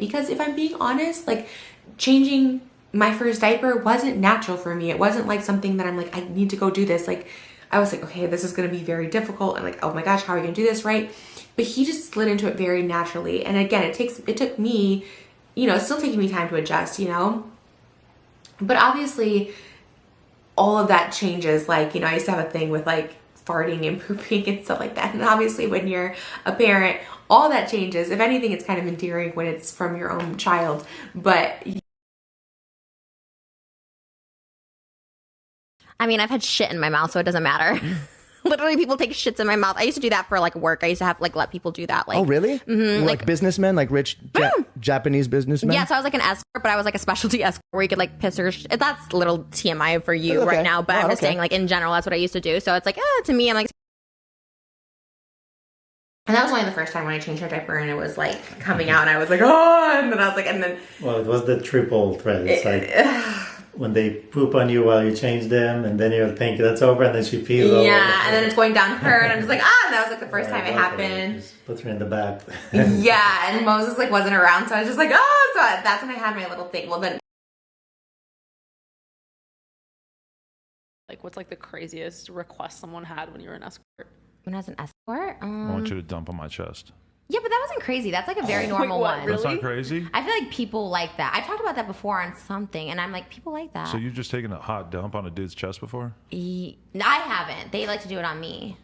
Because if I'm being honest, like changing my first diaper wasn't natural for me. It wasn't like something that I'm like, I need to go do this. Like I was like, okay, this is going to be very difficult. And like, oh my gosh, how are we going to do this? Right. But he just slid into it very naturally. And again, it took me, it's still taking me time to adjust, but obviously all of that changes. Like, I used to have a thing with like farting and pooping and stuff like that. And obviously when you're a parent, all that changes. If anything, it's kind of endearing when it's from your own child. But I mean, I've had shit in my mouth, so it doesn't matter. Literally, people take shits in my mouth. I used to do that for like work. I used to have like let people do that. Like, oh, really? Mm-hmm, like businessmen, like rich Japanese businessmen? Yeah, so I was like an escort, but I was like a specialty escort where you could like piss or that's a little TMI for you right now. But I'm just saying, like in general, that's what I used to do. So it's like, to me, I'm like. And that was only the first time when I changed her diaper and it was like coming out and I was like, oh, and then I was like, and then. Well, it was the triple threat. It's like. When they poop on you while you change them, and then you think that's over, and then she pees over. Yeah, and then it's going down her, and I'm just like, and that was like the first time it happened. Just put her in the back. Yeah, and Moses like wasn't around, so I was just like, oh, so that's when I had my little thing. Well, then. Like, what's like the craziest request someone had when you were an escort? When I was an escort? I want you to dump on my chest. Yeah, but that wasn't crazy. That's like a very normal one. That's not crazy? I feel like people like that. I've talked about that before on something, and I'm like, people like that. So you've just taken a hot dump on a dude's chest before? I haven't. They like to do it on me.